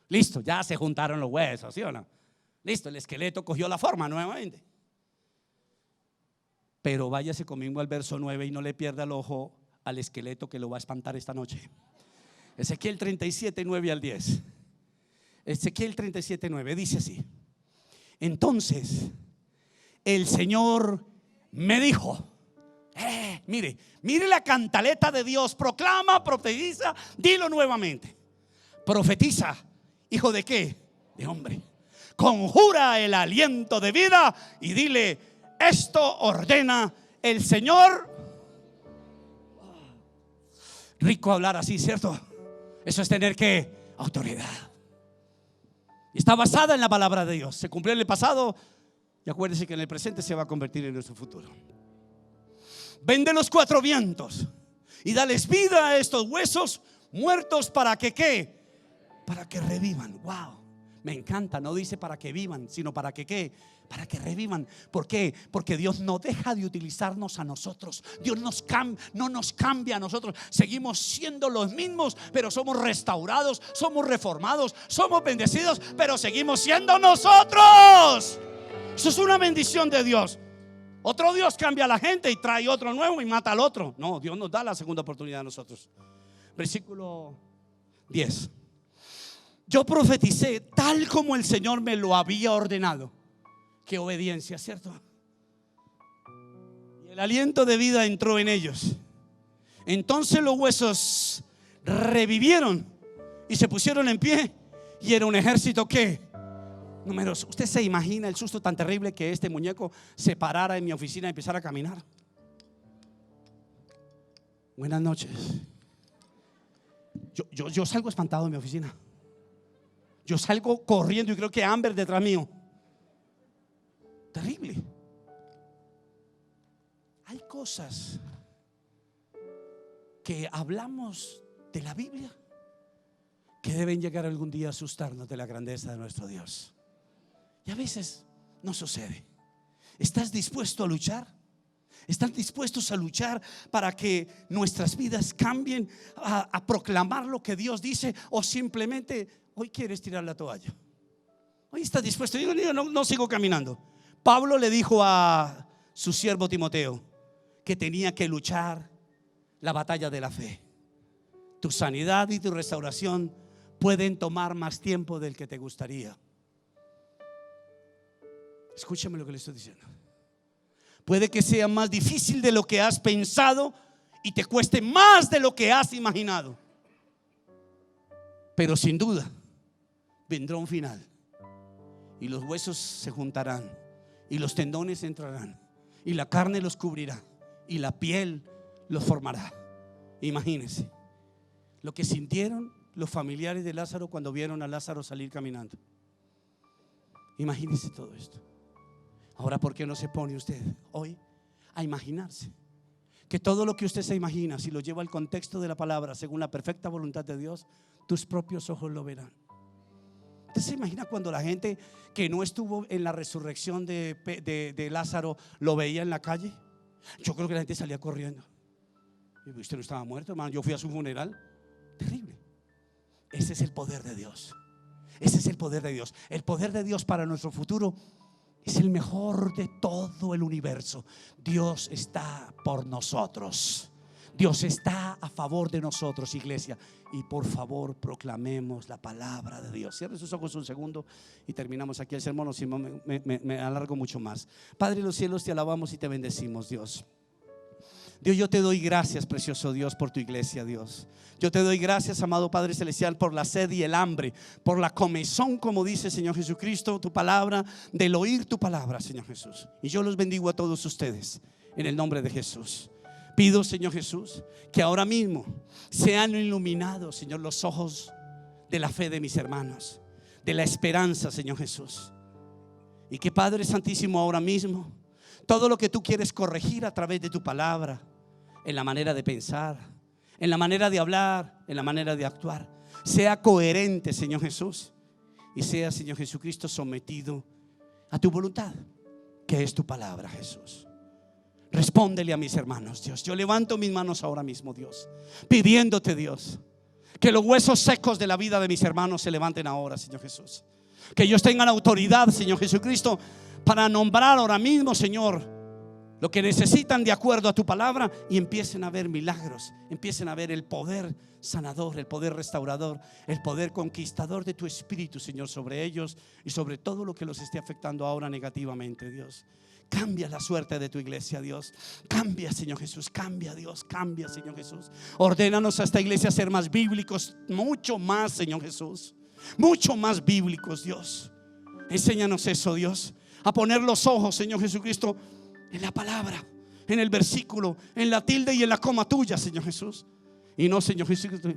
listo, ya se juntaron los huesos, ¿sí o no? Listo, el esqueleto cogió la forma nuevamente. Pero váyase conmigo al verso 9 y no le pierda el ojo al esqueleto que lo va a espantar esta noche. Ezequiel 37, 9 al 10. Ezequiel 37, 9 dice así: entonces el Señor me dijo, mire la cantaleta de Dios, proclama, profetiza, dilo nuevamente. Profetiza, hijo de qué? De hombre. Conjura el aliento de vida y dile, esto ordena el Señor. Rico hablar así, ¿cierto? Eso es tener que autoridad. Y está basada en la palabra de Dios. Se cumplió en el pasado y acuérdese que en el presente se va a convertir en nuestro futuro. Ven de los cuatro vientos y dales vida a estos huesos muertos para que ¿qué? Para que revivan. Wow, me encanta. No dice para que vivan, sino para que ¿qué? Para que revivan. ¿Por qué? Porque Dios no deja de utilizarnos a nosotros. Dios no nos cambia a nosotros. Seguimos siendo los mismos, pero somos restaurados, somos reformados, somos bendecidos, pero seguimos siendo nosotros. Eso es una bendición de Dios. Otro Dios cambia a la gente y trae otro nuevo y mata al otro. No, Dios nos da la segunda oportunidad a nosotros. Versículo 10. Yo profeticé tal como el Señor me lo había ordenado. Qué obediencia, ¿cierto? Y el aliento de vida entró en ellos. Entonces los huesos revivieron y se pusieron en pie. Y era un ejército que numeroso. ¿Usted se imagina el susto tan terrible que este muñeco se parara en mi oficina y empezara a caminar? Buenas noches. Yo salgo espantado de mi oficina. Yo salgo corriendo y creo que Amber detrás mío. Terrible. Hay cosas que hablamos de la Biblia que deben llegar algún día a asustarnos de la grandeza de nuestro Dios. Y a veces no sucede. ¿Estás dispuesto a luchar? ¿Están dispuestos a luchar para que nuestras vidas cambien, a proclamar lo que Dios dice? ¿O simplemente hoy quieres tirar la toalla? Hoy estás dispuesto. Yo no sigo caminando. Pablo le dijo a su siervo Timoteo que tenía que luchar la batalla de la fe. Tu sanidad y tu restauración pueden tomar más tiempo del que te gustaría. Escúchame lo que le estoy diciendo. Puede que sea más difícil de lo que has pensado y te cueste más de lo que has imaginado. Pero sin duda vendrá un final y los huesos se juntarán y los tendones entrarán y la carne los cubrirá y la piel los formará. Imagínense, lo que sintieron los familiares de Lázaro cuando vieron a Lázaro salir caminando? Imagínese todo esto. Ahora, ¿por qué no se pone usted hoy a imaginarse que todo lo que usted se imagina, si lo lleva al contexto de la palabra, según la perfecta voluntad de Dios, tus propios ojos lo verán? ¿Usted se imagina cuando la gente que no estuvo en la resurrección de Lázaro lo veía en la calle? Yo creo que la gente salía corriendo. Usted no estaba muerto, hermano. Yo fui a su funeral. Terrible. Ese es el poder de Dios. Ese es el poder de Dios. El poder de Dios para nuestro futuro es el mejor de todo el universo. Dios está por nosotros. Dios está a favor de nosotros, iglesia. Y por favor, proclamemos la palabra de Dios. Cierre sus ojos un segundo y terminamos aquí el sermón. O si no, me alargo mucho más. Padre de los cielos, te alabamos y te bendecimos, Dios. Dios, yo te doy gracias, precioso Dios, por tu iglesia, Dios. Yo te doy gracias, amado Padre Celestial, por la sed y el hambre, por la comezón, como dice Señor Jesucristo, tu palabra, del oír tu palabra, Señor Jesús. Y yo los bendigo a todos ustedes en el nombre de Jesús. Pido, Señor Jesús, que ahora mismo sean iluminados, Señor, los ojos de la fe de mis hermanos, de la esperanza, Señor Jesús. Y que, Padre Santísimo, ahora mismo todo lo que tú quieres corregir a través de tu palabra, en la manera de pensar, en la manera de hablar, en la manera de actuar, sea coherente, Señor Jesús, y sea, Señor Jesucristo, sometido a tu voluntad, que es tu palabra, Jesús. Respóndele a mis hermanos, Dios. Yo levanto mis manos ahora mismo, Dios, pidiéndote, Dios, que los huesos secos de la vida de mis hermanos se levanten ahora, Señor Jesús. Que ellos tengan autoridad, Señor Jesucristo, para nombrar ahora mismo, Señor, lo que necesitan de acuerdo a tu palabra, y empiecen a ver milagros, empiecen a ver el poder sanador, el poder restaurador, el poder conquistador de tu Espíritu, Señor, sobre ellos y sobre todo lo que los esté afectando ahora negativamente, Dios. Cambia la suerte de tu iglesia, Dios. Cambia, Señor Jesús. Cambia, Dios. Cambia, Señor Jesús. Ordénanos a esta iglesia a ser más bíblicos, mucho más, Señor Jesús. Mucho más bíblicos, Dios. Enséñanos eso, Dios, a poner los ojos, Señor Jesucristo, en la palabra, en el versículo, en la tilde y en la coma tuya, Señor Jesús. Y no, Señor Jesucristo,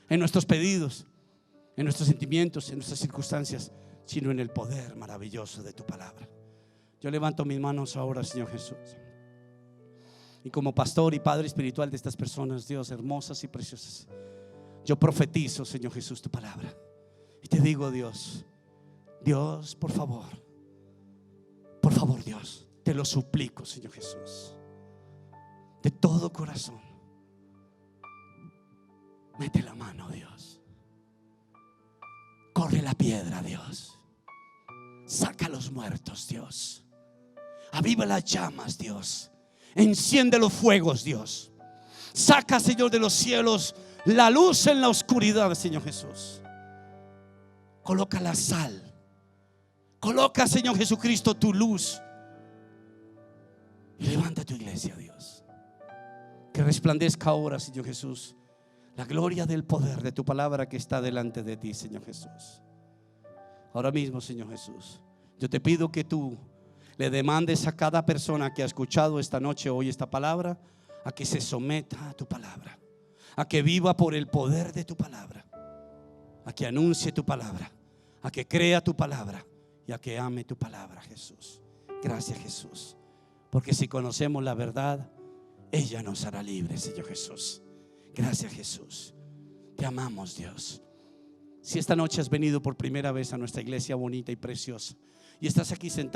en nuestros pedidos, en nuestros sentimientos, en nuestras circunstancias, sino en el poder maravilloso de tu palabra. Yo levanto mis manos ahora, Señor Jesús, y como pastor y padre espiritual de estas personas, Dios, hermosas y preciosas, yo profetizo, Señor Jesús, tu palabra. Y te digo, Dios, por favor, Dios, te lo suplico, Señor Jesús, de todo corazón, mete la mano, Dios. Corre la piedra, Dios. Saca a los muertos, Dios. Aviva las llamas, Dios. Enciende los fuegos, Dios. Saca, Señor, de los cielos la luz en la oscuridad, Señor Jesús. Coloca la sal. Coloca, Señor Jesucristo, tu luz. Y levanta tu iglesia, Dios. Que resplandezca ahora, Señor Jesús, la gloria del poder de tu palabra que está delante de ti, Señor Jesús. Ahora mismo, Señor Jesús, yo te pido que tú le demandes a cada persona que ha escuchado esta noche, hoy, esta palabra, a que se someta a tu palabra, a que viva por el poder de tu palabra, a que anuncie tu palabra, a que crea tu palabra y a que ame tu palabra, Jesús. Gracias, Jesús, porque si conocemos la verdad, ella nos hará libres, Señor Jesús. Gracias, Jesús. Te amamos, Dios. Si esta noche has venido por primera vez a nuestra iglesia bonita y preciosa y estás aquí sentado